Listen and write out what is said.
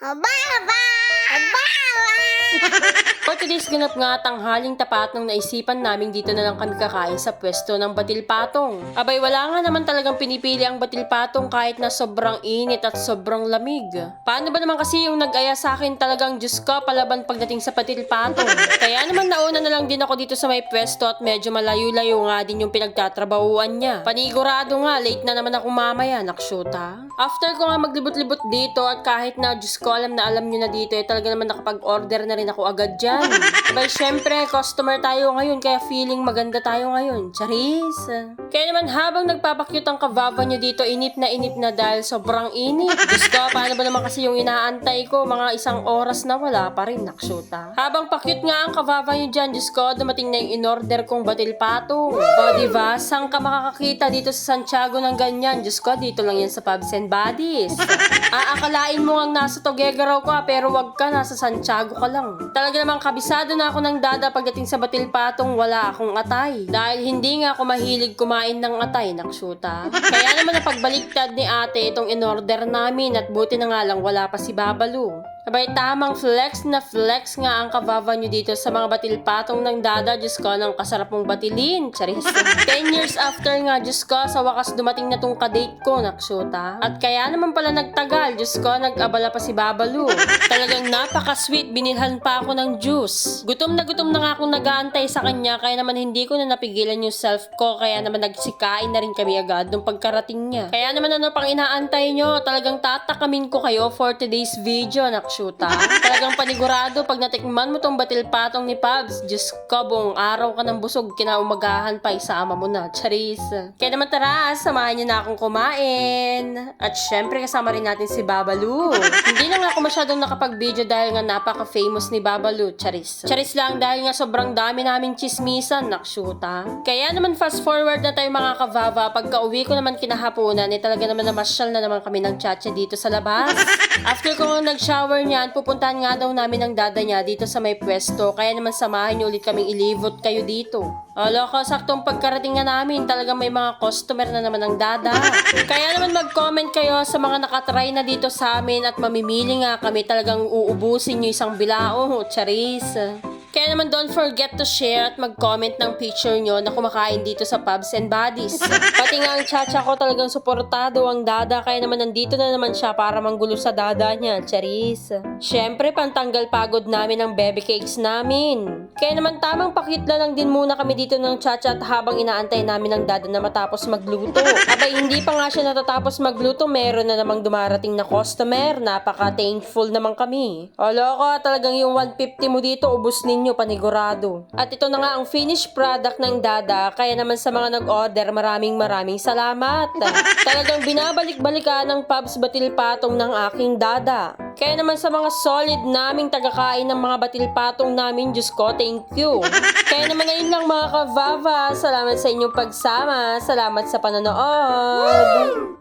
Baba! For today's ganap nga tanghaling tapat nung naisipan namin dito na lang kami kakain sa pwesto ng batil patong. Abay wala nga naman talagang pinipili ang batil patong kahit na sobrang init at sobrang lamig. Paano ba naman kasi yung nag-aya sa akin talagang Diyos ko palaban pagdating sa batil patong. Kaya naman nauna na lang din ako dito sa may pwesto at medyo malayo-layo nga din yung pinagtatrabahuan niya. Panigurado nga late na naman ako mamaya naksyuta. After ko nga maglibot-libot dito at kahit na Diyos ko alam nyo na dito talaga naman nakapag-order na rin ako agad dyan. Abay, syempre, customer tayo ngayon, kaya feeling maganda tayo ngayon. Charis! Kaya naman habang nagpapakyut ang kavava nyo dito, inip na dahil sobrang init. Diyos ko, paano ba naman kasi yung inaantay ko? Mga isang oras na wala pa rin, naksyuta. Habang pakyut nga ang kavava nyo dyan, Diyos ko, dumating na yung in-order kong batil patong. O, diba? Saan ka makakakita dito sa Santiago ng ganyan? Diyos ko, dito lang yan sa Pubs and Buddies. Aakalain mo ang nasa Tuguegarao ka, pero wag ka, nasa Santiago ka lang. Talaga namang kabisado na ako ng dada pagdating sa batil patong wala akong atay. Dahil hindi nga ako mahilig kumain ng atay, naksyuta. Kaya naman napagbaliktad ni ate itong in-order namin at buti na nga lang wala pa si Babalu. Abay, tamang flex na flex nga ang kavava nyo dito sa mga batil patong ng dada. Diyos ko, ng kasarap mong batilin. Charis. 10 years after nga, Diyos ko, sa wakas dumating na tong kadate ko, naksyuta. At kaya naman pala nagtagal, Diyos ko, nag-abala pa si Babalu. Talagang napaka-sweet, binilhan pa ako ng juice. Gutom na nga akong nag-aantay sa kanya, kaya naman hindi ko na napigilan yung self ko, kaya naman nagsikain na rin kami agad nung pagkarating niya. Kaya naman ano pang inaantay nyo, talagang tatakamin ko kayo for today's video, naksyuta. Talagang panigurado pag natikman mo tong batil patong ni Pubs, Diyos ko, buong araw ka ng busog, kinaumagahan pa, isama mo na. Charis. Kaya naman tara, samahan niyo na akong kumain. At syempre kasama rin natin si Babalu. Hindi na nga ako masyadong nakapag-video dahil nga napaka-famous ni Babalu. Charis. Charis lang dahil nga sobrang dami naming chismisan, naksyuta. Kaya naman fast forward na tayo mga kavava. Pagka uwi ko naman kinahaponan, talaga naman namasyal na naman kami ng chacha dito sa labas. After ko nga nag-shower niyan, pupuntahan nga daw namin ng dada niya dito sa may pwesto. Kaya naman samahan niyo ulit kaming ilibot kayo dito. Loko, saktong pagkarating nga namin, talagang may mga customer na naman ng dada. Kaya naman mag-comment kayo sa mga nakatry na dito sa amin at mamimili nga kami, talagang uubusin nyo isang bilao. Charis. Kaya naman don't forget to share at mag-comment ng picture nyo na kumakain dito sa Pubs and Buddies. Pati nga ang chacha ko talagang suportado ang dada, kaya naman nandito na naman siya para manggulo sa dada niya. Charis. Syempre, pantanggal pagod namin ang baby cakes namin. Kaya naman tamang pakitla lang din muna kami dito ng chacha at habang inaantay namin ang dada na matapos magluto. Abay, hindi pa nga siya natatapos magluto, meron na namang dumarating na customer. Napaka-thankful naman kami. Loko, talagang yung 150 mo dito, ubus ninyo panigurado. At ito na nga ang finished product ng dada, kaya naman sa mga nag-order, maraming salamat. Talagang binabalik-balikan ng Pubs batil patong ng aking dada. Kaya naman sa mga solid naming tagakain ng mga batil patong namin, Diyos ko, thank you. Kaya naman ayun lang mga kavava, salamat sa inyong pagsama, salamat sa panonood.